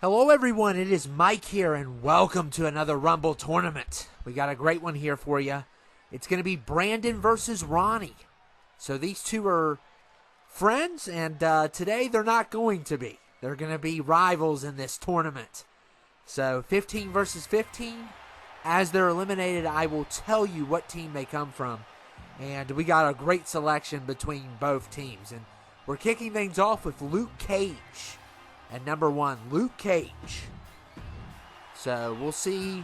Hello everyone, it is Mike here and welcome to another Rumble tournament. We got a great one here for you. It's going to be Brandon versus Ronnie. So these two are friends and today they're not going to be. They're going to be rivals in this tournament. So 15 versus 15. As they're eliminated, I will tell you what team they come from. And we got a great selection between both teams. And we're kicking things off with Luke Cage. And number one, Luke Cage. So we'll see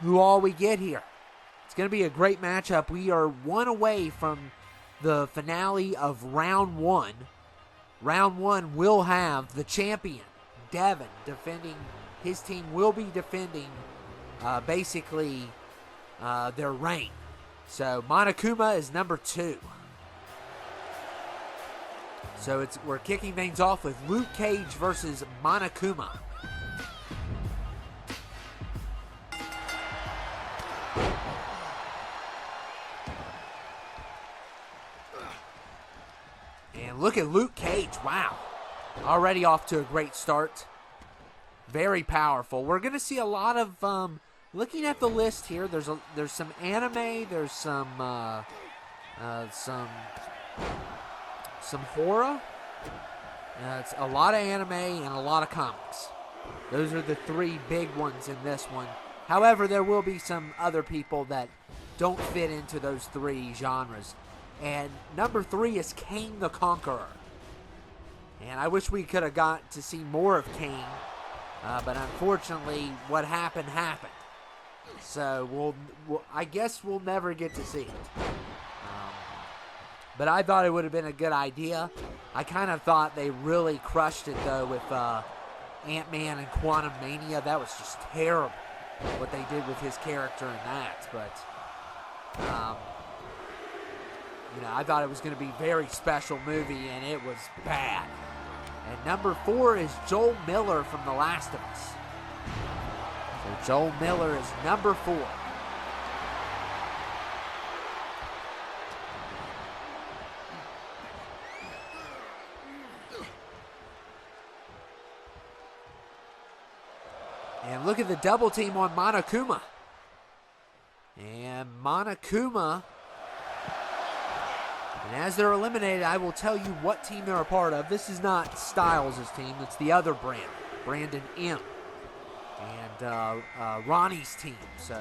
who all we get here. It's going to be a great matchup. We are one away from the finale of round one. Round one will have the champion, Devin, defending. His team will be defending basically their reign. So Monokuma is number two. So we're kicking things off with Luke Cage versus Monokuma. And look at Luke Cage. Wow. Already off to a great start. Very powerful. We're going to see a lot of looking at the list here. There's some anime, there's some horror. It's a lot of anime and a lot of comics. Those are the three big ones in this one. However, there will be some other people that don't fit into those three genres. And number three is Kane the Conqueror. And I wish we could have got to see more of Kane. But unfortunately, what happened. So I guess we'll never get to see it. But I thought it would have been a good idea. I kind of thought they really crushed it, though, with Ant-Man and Quantum Mania. That was just terrible, what they did with his character in that. But, I thought it was going to be a very special movie, and it was bad. And number four is Joel Miller from The Last of Us. So Joel Miller is number four. And look at the double team on Monokuma. And Monokuma. And as they're eliminated, I will tell you what team they're a part of. This is not Styles' team. It's the other Brandon. Brandon M. And Ronnie's team. So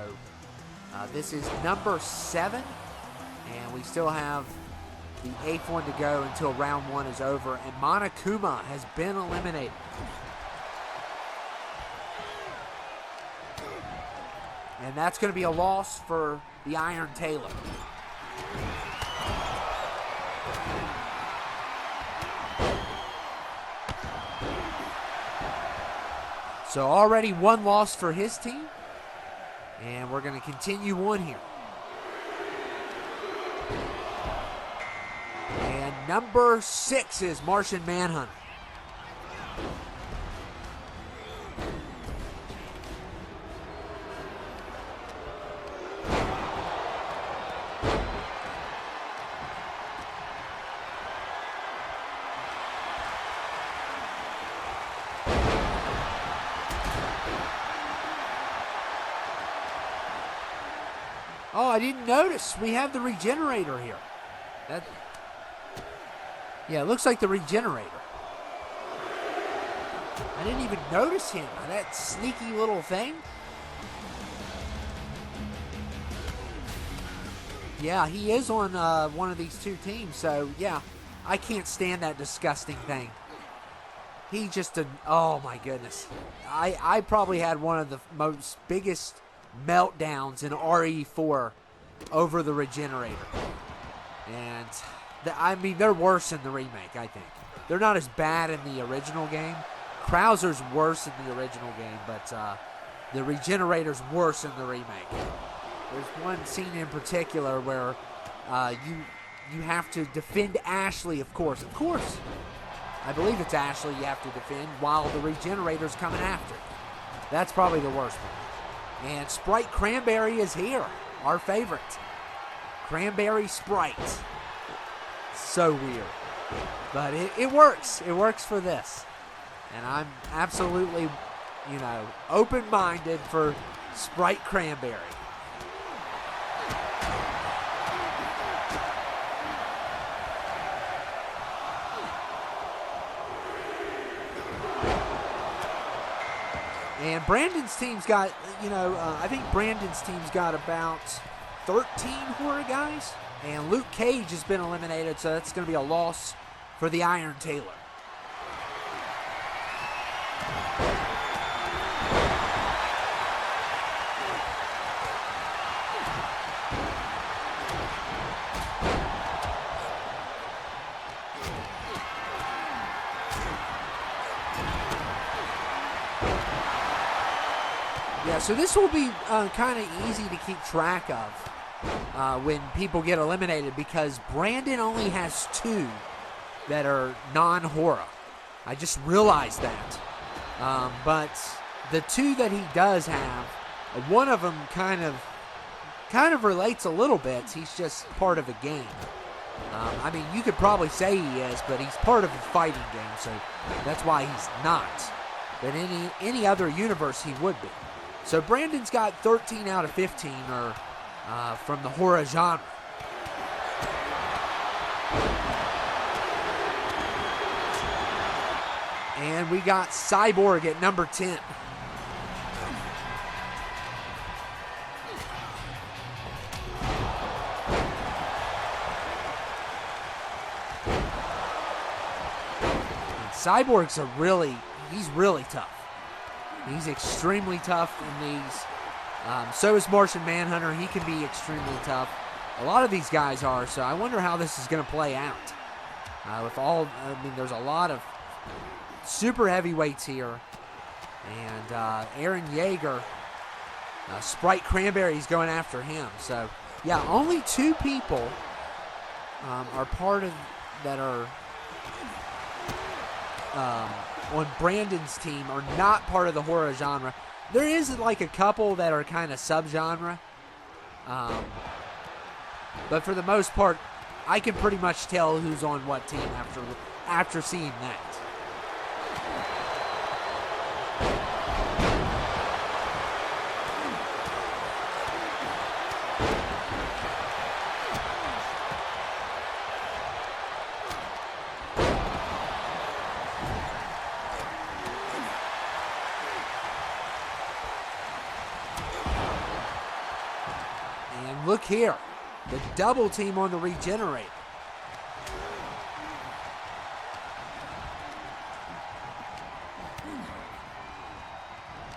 this is number 7. And we still have the 8th one to go until round 1 is over. And Monokuma has been eliminated. And that's going to be a loss for the Iron Taylor. So already one loss for his team. And we're going to continue on here. And number 6 is Martian Manhunter. Oh, I didn't notice. We have the Regenerator here. Yeah, it looks like the Regenerator. I didn't even notice him. That sneaky little thing. Yeah, he is on one of these two teams. So, yeah, I can't stand that disgusting thing. He just, oh my goodness. I probably had one of the most biggest meltdowns in RE4 over the Regenerator. And they're worse in the remake, I think. They're not as bad in the original game. Krauser's worse in the original game, but the Regenerator's worse in the remake. There's one scene in particular where you have to defend Ashley, of course. Of course. I believe it's Ashley you have to defend while the Regenerator's coming after. That's probably the worst one. And Sprite Cranberry is here. Our favorite. Cranberry Sprite. So weird. But it works. It works for this. And I'm absolutely open-minded for Sprite Cranberry. And Brandon's team's got, I think Brandon's team's got about 13 horror guys. And Luke Cage has been eliminated, so that's going to be a loss for the Iron Taylor. Yeah, so this will be kind of easy to keep track of when people get eliminated, because Brandon only has 2 that are non-horror. I just realized that. But the 2 that he does have, one of them kind of relates a little bit. He's just part of a game. I mean, you could probably say he is, but he's part of a fighting game, so that's why he's not. But in any other universe, he would be. So Brandon's got 13 out of 15 are from the horror genre. And we got Cyborg at number 10. And Cyborg's he's really tough. He's extremely tough in these. So is Martian Manhunter. He can be extremely tough. A lot of these guys are, so I wonder how this is going to play out. There's a lot of super heavyweights here. And Aaron Yeager, Sprite Cranberry's going after him. So, yeah, only 2 people are part of that are on Brandon's team are not part of the horror genre. There is like a couple that are kind of subgenre. But for the most part, I can pretty much tell who's on what team after seeing that. And look here, the double team on the regenerator.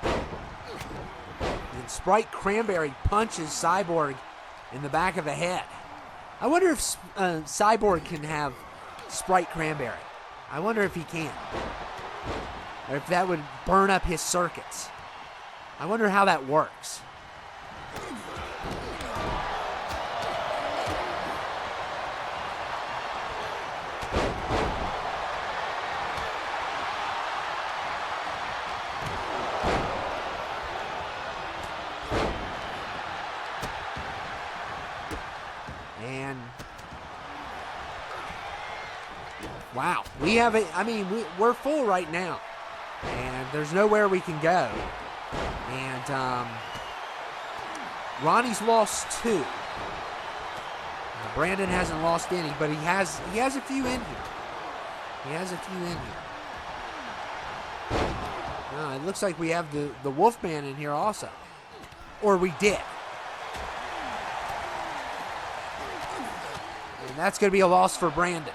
And Sprite Cranberry punches Cyborg in the back of the head. I wonder if Cyborg can have Sprite Cranberry. I wonder if he can. Or if that would burn up his circuits. I wonder how that works. And wow, we have it. I mean, we're full right now, and there's nowhere we can go. And Ronnie's lost 2. Brandon hasn't lost any, but he has a few in here. He has a few in here. It looks like we have the Wolfman in here also, or we did. And that's going to be a loss for Brandon.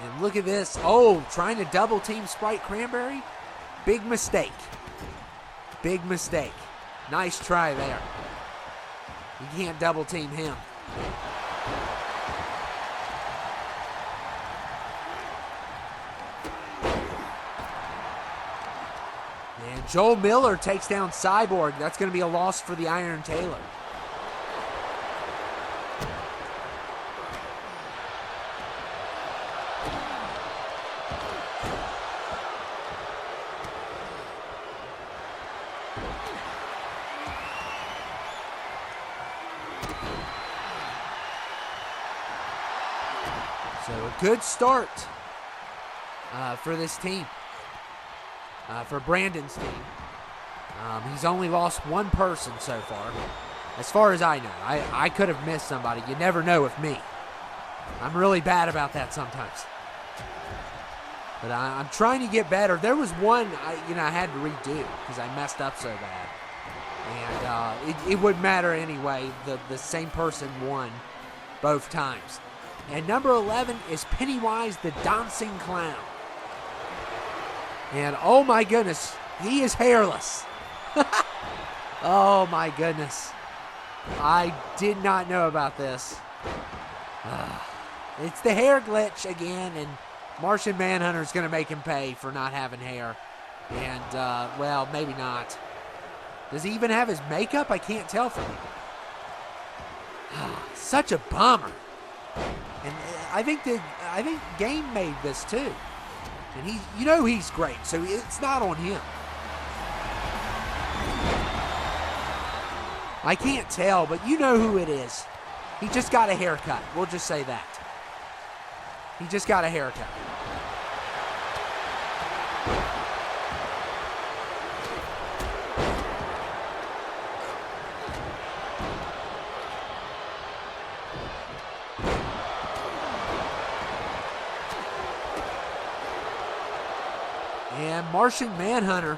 And look at this. Oh, trying to double team Sprite Cranberry. Big mistake. Big mistake. Nice try there. You can't double team him. And Joel Miller takes down Cyborg. That's going to be a loss for the Iron Taylor. So a good start for this team, for Brandon's team. He's only lost one person so as far as I know. I could have missed somebody. You never know with me. I'm really bad about that sometimes. But I'm trying to get better. There was one I had to redo because I messed up so bad. And it wouldn't matter anyway. The same person won both times. And number 11 is Pennywise the Dancing Clown. And oh my goodness, he is hairless. Oh my goodness. I did not know about this. It's the hair glitch again, and Martian Manhunter is going to make him pay for not having hair. And, well, maybe not. Does he even have his makeup? I can't tell from him. Such a bummer. And I think Game made this too. And he's great, so it's not on him. I can't tell, but you know who it is. He just got a haircut. We'll just say that. He just got a haircut. And Martian Manhunter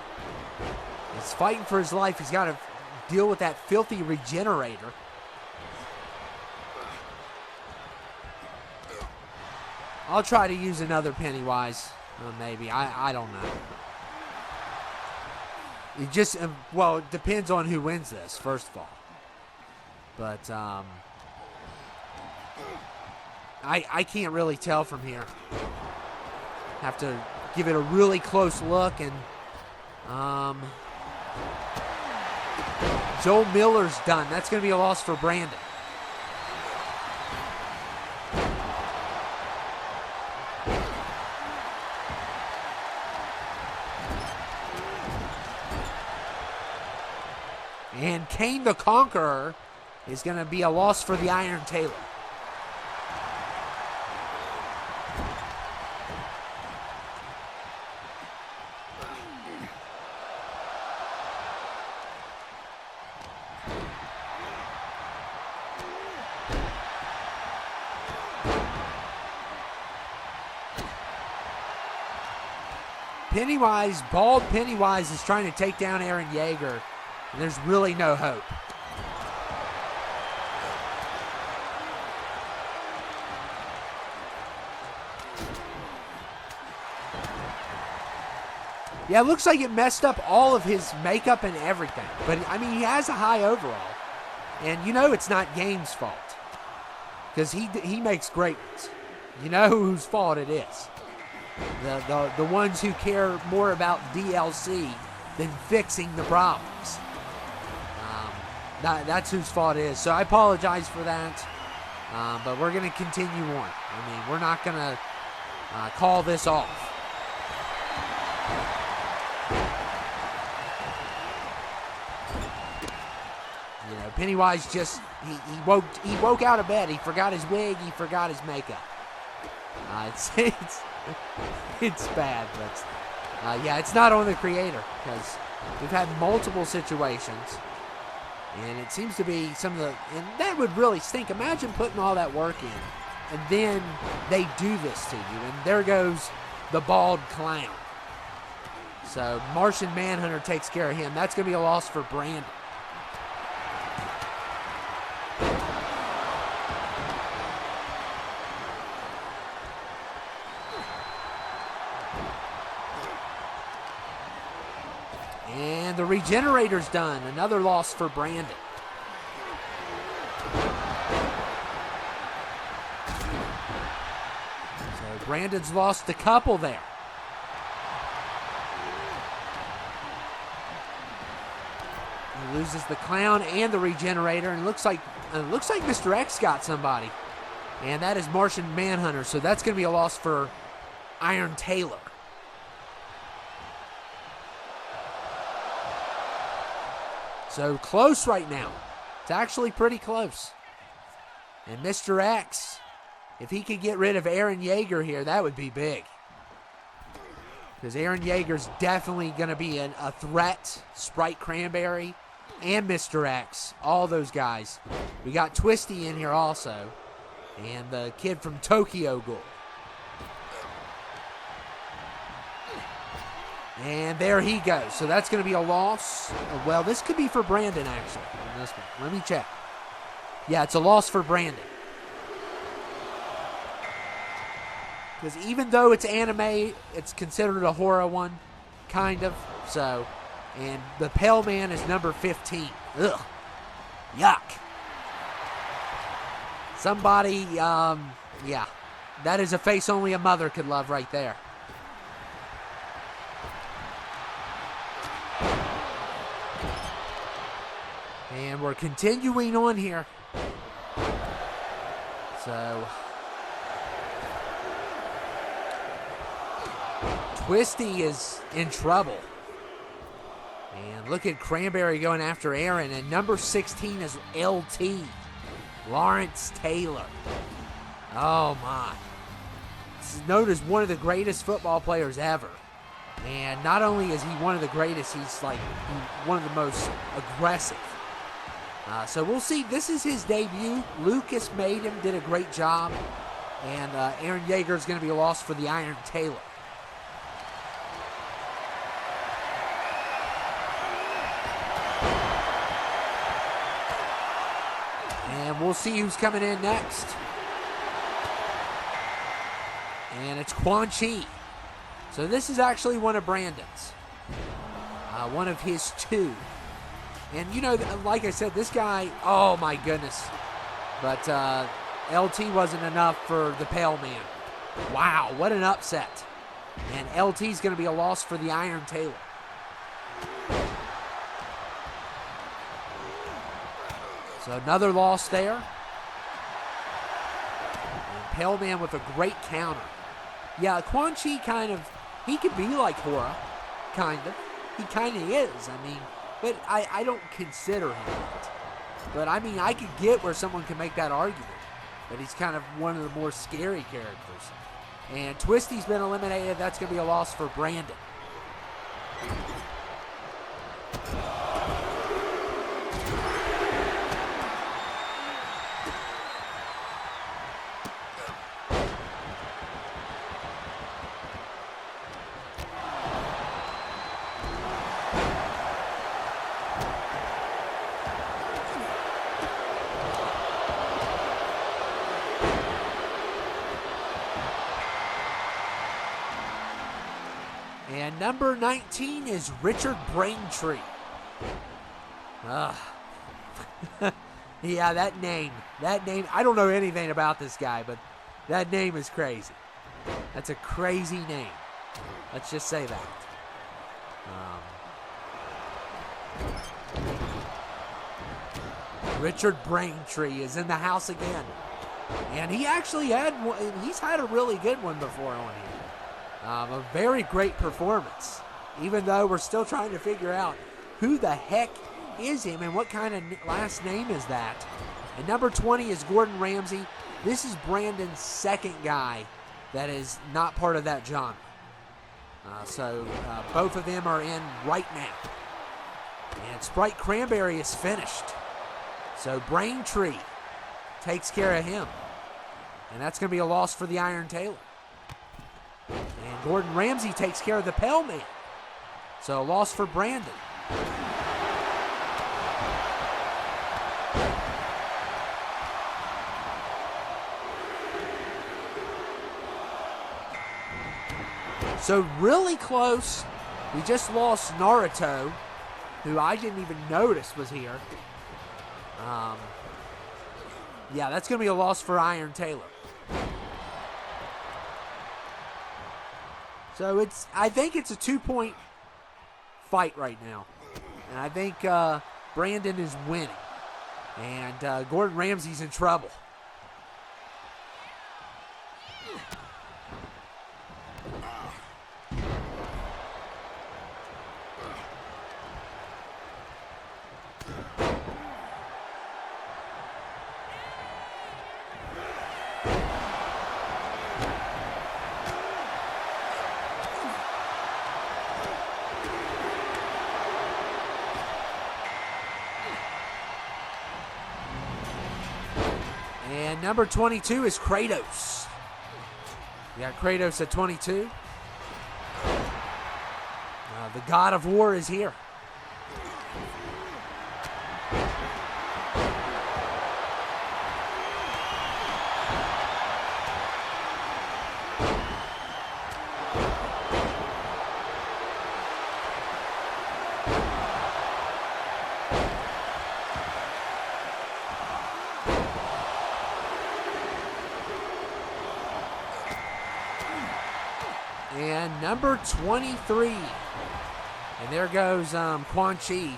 is fighting for his life. He's got to deal with that filthy regenerator. I'll try to use another Pennywise. Maybe. I don't know. It just, well, it depends on who wins this, first of all. But, I can't really tell from here. Have to give it a really close look, and Joel Miller's done. That's going to be a loss for Brandon. And Kane the Conqueror is going to be a loss for the Iron Tailor. Bald Pennywise is trying to take down Aaron Yeager, and there's really no hope. Yeah, it looks like it messed up all of his makeup and everything. But, I mean, he has a high overall. And you know it's not Game's fault. Because he makes great ones. You know whose fault it is. The ones who care more about DLC than fixing the problems. That's whose fault it is. So I apologize for that. But we're going to continue on. I mean, we're not going to call this off. You know, Pennywise just he woke out of bed. He forgot his wig. He forgot his makeup. It's bad, but yeah, it's not on the creator because we've had multiple situations, and it seems to be some of the, and that would really stink. Imagine putting all that work in, and then they do this to you, and there goes the bald clown. So Martian Manhunter takes care of him. That's going to be a loss for Brandon. And the regenerator's done. Another loss for Brandon. So Brandon's lost a couple there. He loses the clown and the regenerator, and it looks like Mr. X got somebody. And that is Martian Manhunter. So that's going to be a loss for Iron Tailor. So close right now. It's actually pretty close. And Mr. X, if he could get rid of Aaron Yeager here, that would be big. Because Aaron Yeager's definitely going to be a threat. Sprite Cranberry and Mr. X, all those guys. We got Twisty in here also. And the kid from Tokyo Ghoul. And there he goes. So that's going to be a loss. Well, this could be for Brandon, actually. On this one. Let me check. Yeah, it's a loss for Brandon. Because even though it's anime, it's considered a horror one. Kind of. So, and the Pale Man is number 15. Ugh. Yuck. Somebody, yeah. That is a face only a mother could love right there. And we're continuing on here. So, Twisty is in trouble. And look at Cranberry going after Aaron. And number 16 is LT, Lawrence Taylor. Oh, my. This is known as one of the greatest football players ever. And not only is he one of the greatest, he's like one of the most aggressive. So we'll see. This is his debut. Lucas made him, did a great job. And Aaron Yeager is going to be a loss for the Iron Taylor. And we'll see who's coming in next. And it's Quan Chi. So this is actually one of Brandon's. One of his two. And, you know, like I said, this guy, oh, my goodness. But LT wasn't enough for the Pale Man. Wow, what an upset. And LT's going to be a loss for the Iron Taylor. So another loss there. And Pale Man with a great counter. Yeah, Quan Chi kind of, he could be like Hora, kind of. He kind of is, I mean. But I don't consider him that. But, I mean, I could get where someone can make that argument. But he's kind of one of the more scary characters. And Twisty's been eliminated. That's going to be a loss for Brandon. And number 19 is Richard Braintree. Yeah, that name. I don't know anything about this guy, but that name is crazy. That's a crazy name. Let's just say that. Richard Braintree is in the house again. And he actually he's had a really good one before on here. A very great performance, even though we're still trying to figure out who the heck is him and what kind of last name is that. And number 20 is Gordon Ramsay. This is Brandon's second guy that is not part of that genre. So both of them are in right now. And Sprite Cranberry is finished. So Braintree takes care of him. And that's going to be a loss for the Iron Taylor. And Gordon Ramsay takes care of the Pale Man. So a loss for Brandon. So really close. We just lost Naruto, who I didn't even notice was here. Yeah, that's going to be a loss for Iron Taylor. So I think it's a 2-point fight right now. And I think Brandon is winning. And Gordon Ramsay's in trouble. And number 22 is Kratos. We got Kratos at 22. The God of War is here. And number 23. And there goes Quan Chi.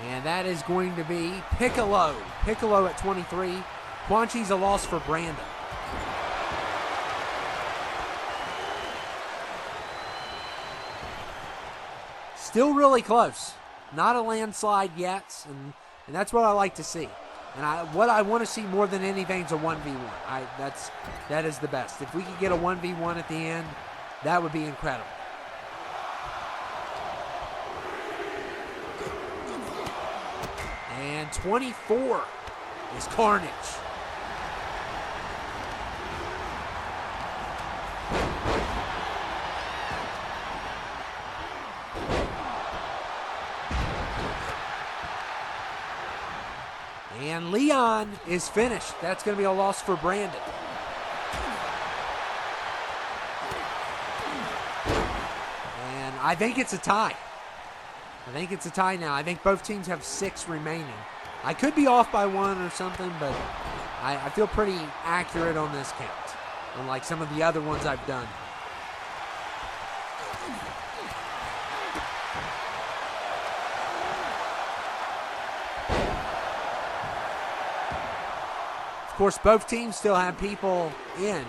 And that is going to be Piccolo. Piccolo at 23. Quan Chi's a loss for Brandon. Still really close. Not a landslide yet. And that's what I like to see. And what I want to see more than anything is a 1v1. That is the best. If we could get a 1v1 at the end, that would be incredible. And 24 is Carnage. And Leon is finished. That's going to be a loss for Brandon. I think it's a tie. I think it's a tie now. I think both teams have 6 remaining. I could be off by 1 or something, but I feel pretty accurate on this count, unlike some of the other ones I've done. Of course, both teams still have people in,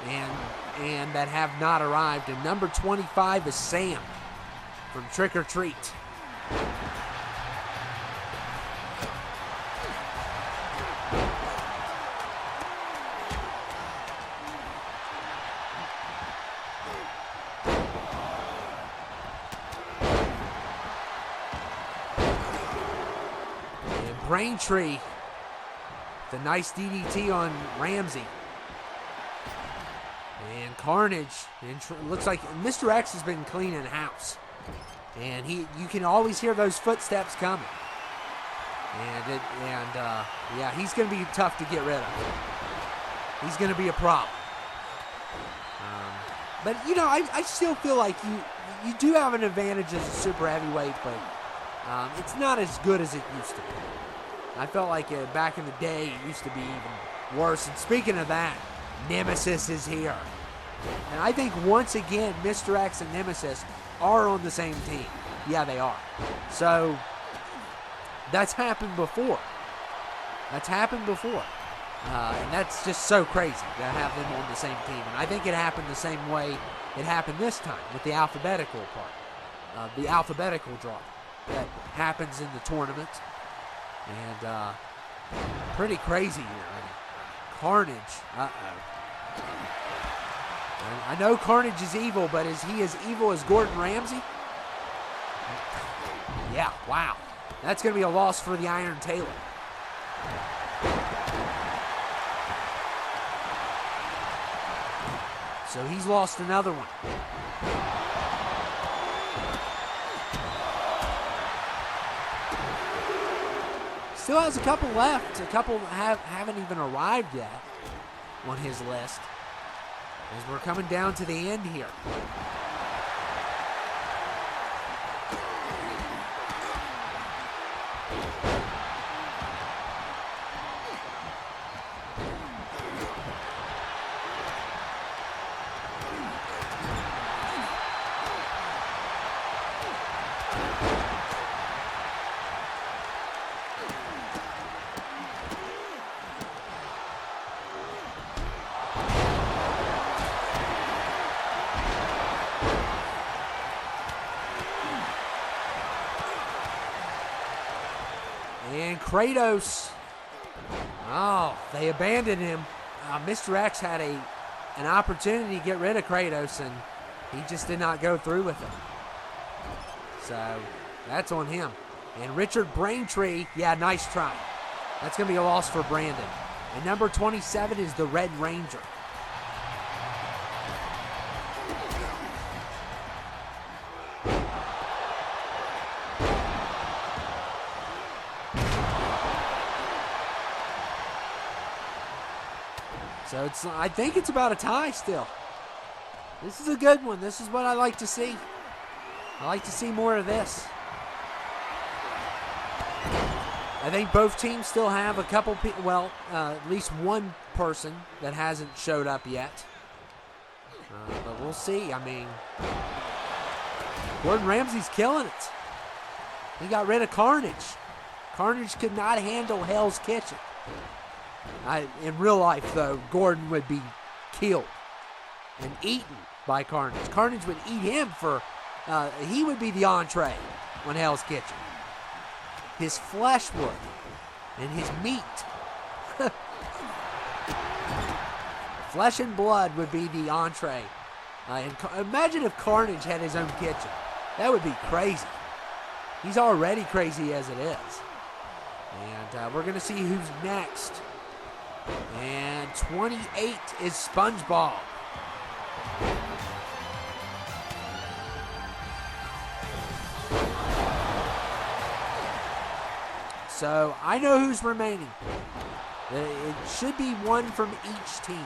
and that have not arrived. And number 25 is Sam from Trick or Treat. And Braintree, the nice DDT on Ramsey. And Carnage, and looks like Mr. X has been cleaning house. And you can always hear those footsteps coming. Yeah, he's going to be tough to get rid of. He's going to be a problem. But, I still feel like you do have an advantage as a super heavyweight, but it's not as good as it used to be. I felt like back in the day, it used to be even worse. And speaking of that, Nemesis is here. And I think once again, Mr. X and Nemesis are on the same team. Yeah, they are. So, that's happened before. And that's just so crazy to have them on the same team. And I think it happened the same way it happened this time with the alphabetical part. The alphabetical draw that happens in the tournament. And pretty crazy here. I mean, Carnage. I know Carnage is evil, but is he as evil as Gordon Ramsay? Yeah, wow. That's going to be a loss for the Iron Taylor. So he's lost another one. Still has a couple left. A couple haven't even arrived yet on his list. As we're coming down to the end here. And Kratos. Oh, they abandoned him. Mr. X had an opportunity to get rid of Kratos, and he just did not go through with it. So that's on him. And Richard Braintree, yeah, nice try. That's going to be a loss for Brandon. And number 27 is the Red Ranger. So I think it's about a tie still. This is a good one. This is what I like to see. I like to see more of this. I think both teams still have a couple people, well, at least one person that hasn't showed up yet. But we'll see. I mean, Gordon Ramsay's killing it. He got rid of Carnage. Carnage could not handle Hell's Kitchen. In real life, though, Gordon would be killed and eaten by Carnage. Carnage would eat him for, he would be the entree on Hell's Kitchen. His flesh would, and his meat. Flesh and blood would be the entree. And imagine if Carnage had his own kitchen. That would be crazy. He's already crazy as it is. And we're going to see who's next. And 28 is SpongeBob. So I know who's remaining. It should be one from each team.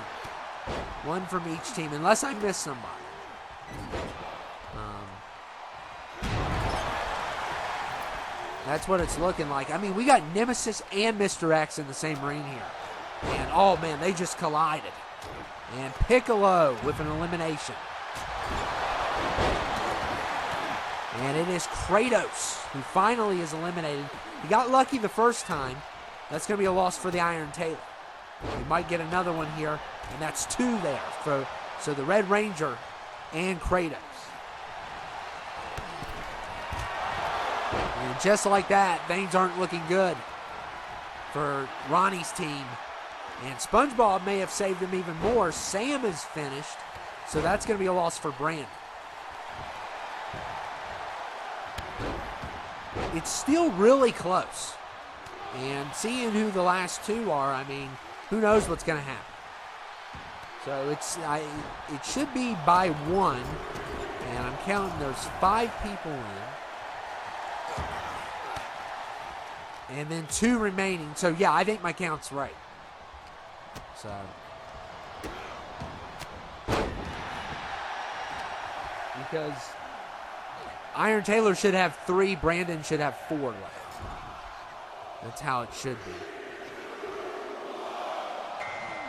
One from each team, unless I miss somebody. That's what it's looking like. I mean, we got Nemesis and Mr. X in the same ring here. And, oh, man, they just collided. And Piccolo with an elimination. And it is Kratos who finally is eliminated. He got lucky the first time. That's going to be a loss for the Iron Tailor. We might get another one here, and that's two there. So the Red Ranger and Kratos. And just like that, things aren't looking good for Ronnie's team. And SpongeBob may have saved him even more. Sam is finished, so that's going to be a loss for Brandon. It's still really close. And seeing who the last two are, I mean, who knows what's going to happen. So it should be by one. And I'm counting there's 5 people in. And then 2 remaining. So, yeah, I think my count's right. So. Because Iron Tailor should have 3. Brandon should have 4 left. That's how it should be.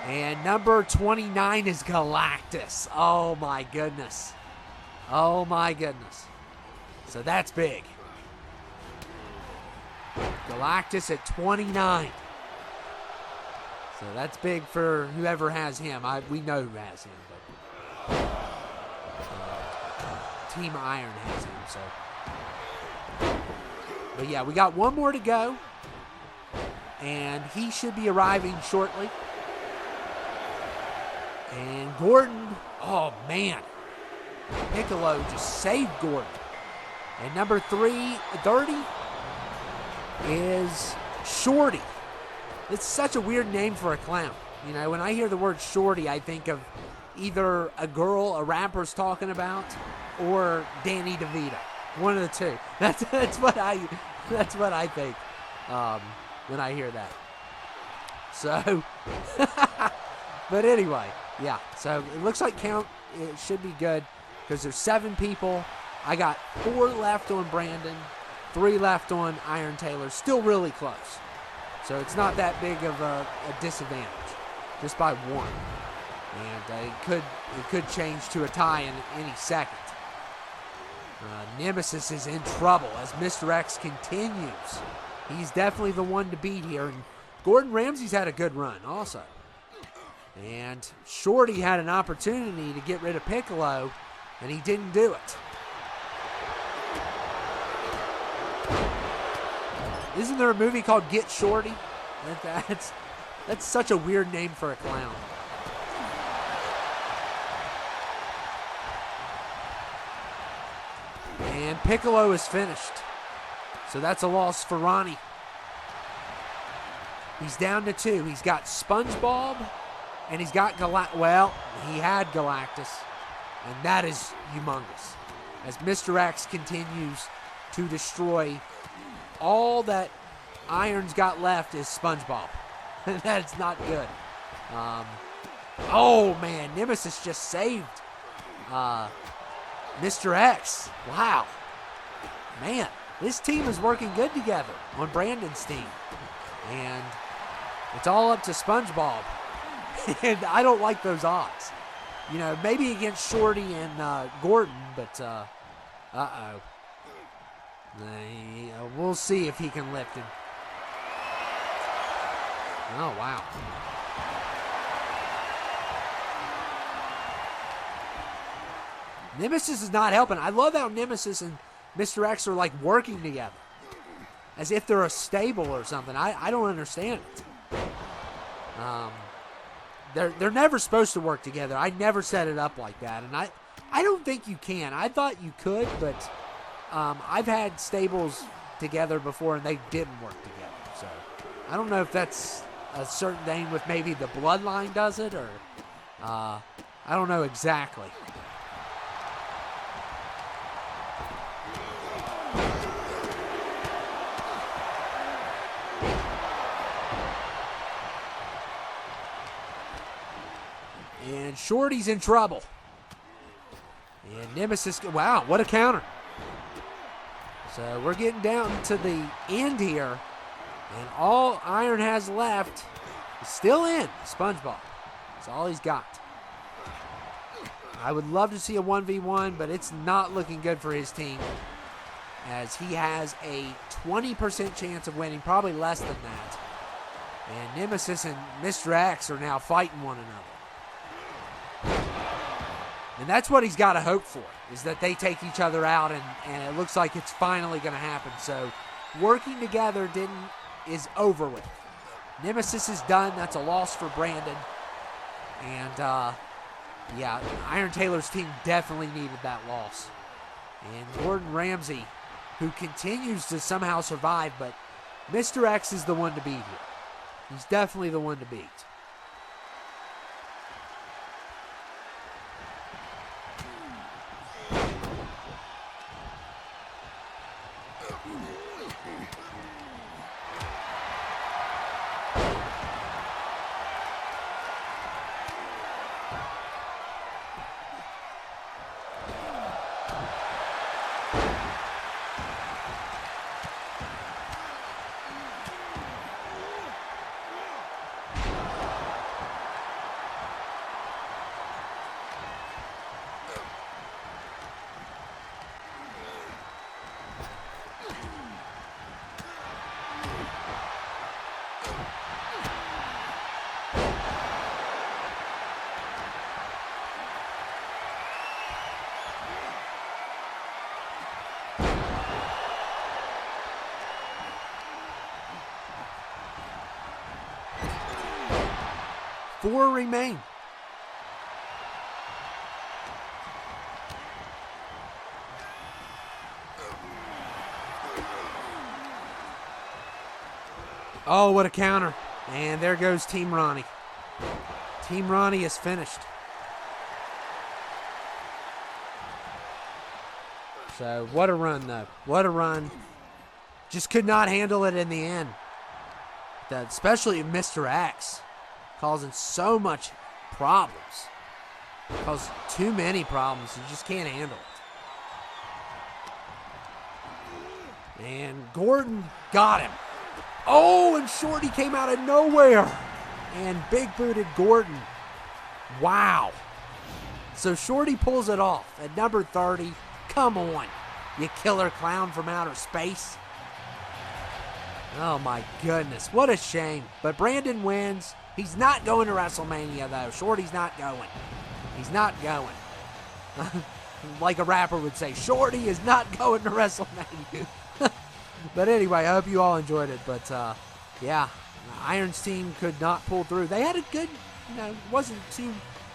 And number 29 is Galactus. Oh, my goodness. Oh, my goodness. So that's big. Galactus at 29. So that's big for whoever has him. We know who has him, but Team Iron has him. So, but yeah, we got one more to go, and he should be arriving shortly. And Gordon, oh man, Piccolo just saved Gordon. And number 30 is Shorty. It's such a weird name for a clown. You know, when I hear the word Shorty, I think of either a girl a rapper's talking about or Danny DeVito. One of the two. That's what I think when I hear that. So, but anyway, yeah. So it looks like it should be good because there's 7 people. I got 4 left on Brandon, 3 left on Iron Tailor. Still really close. So it's not that big of a disadvantage, just by 1. And it could change to a tie in any second. Nemesis is in trouble as Mr. X continues. He's definitely the one to beat here. And Gordon Ramsay's had a good run also. And Shorty had an opportunity to get rid of Piccolo, and he didn't do it. Isn't there a movie called Get Shorty? That's such a weird name for a clown. And Piccolo is finished. So that's a loss for Ronnie. He's down to 2. He's got SpongeBob and he's got well, he had Galactus. And that is humongous. As Mr. X continues to destroy, all that Iron's got left is SpongeBob. And that's not good. Oh man, Nemesis just saved Mr. X. Wow. Man, this team is working good together on Brandon's team. And it's all up to SpongeBob. And I don't like those odds. You know, maybe against Shorty and Gordon, but uh-oh. We'll see if he can lift him. Oh, wow. Nemesis is not helping. I love how Nemesis and Mr. X are like working together. As if they're a stable or something. I don't understand it. They're never supposed to work together. I never set it up like that. And I don't think you can. I thought you could, but I've had stables together before and they didn't work together. So I don't know if that's a certain thing with maybe the bloodline does it or I don't know exactly. And Shorty's in trouble. And Nemesis, wow, what a counter. So we're getting down to the end here. And all Iron has left is still in SpongeBob. That's all he's got. I would love to see a 1v1, but it's not looking good for his team. As he has a 20% chance of winning, probably less than that. And Nemesis and Mr. X are now fighting one another. And that's what he's got to hope for, is that they take each other out, and it looks like it's finally going to happen. So working together is over with. Nemesis is done. That's a loss for Brandon. And, yeah, Iron Taylor's team definitely needed that loss. And Gordon Ramsay, who continues to somehow survive, but Mr. X is the one to beat here. He's definitely the one to beat. Four remain. Oh, what a counter. And there goes Team Ronnie. Team Ronnie is finished. So, what a run, though. What a run. Just could not handle it in the end. Especially Mr. X. Causing so much problems. Caused too many problems. You just can't handle it. And Gordon got him. Oh, and Shorty came out of nowhere. And big booted Gordon. Wow. So Shorty pulls it off at number 30. Come on, you killer clown from outer space. Oh my goodness, what a shame. But Brandon wins. He's not going to WrestleMania, though. Shorty's not going. He's not going. Like a rapper would say, Shorty is not going to WrestleMania. But anyway, I hope you all enjoyed it. But yeah, Iron's team could not pull through. They had a good, it wasn't too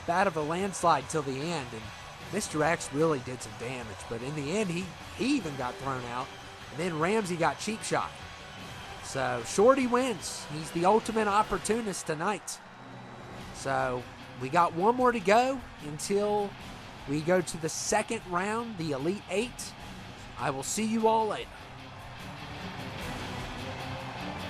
bad of a landslide till the end. And Mr. X really did some damage. But in the end, he even got thrown out. And then Ramsey got cheap shot. So Shorty wins. He's the ultimate opportunist tonight. So we got one more to go until we go to the second round, the Elite Eight. I will see you all later.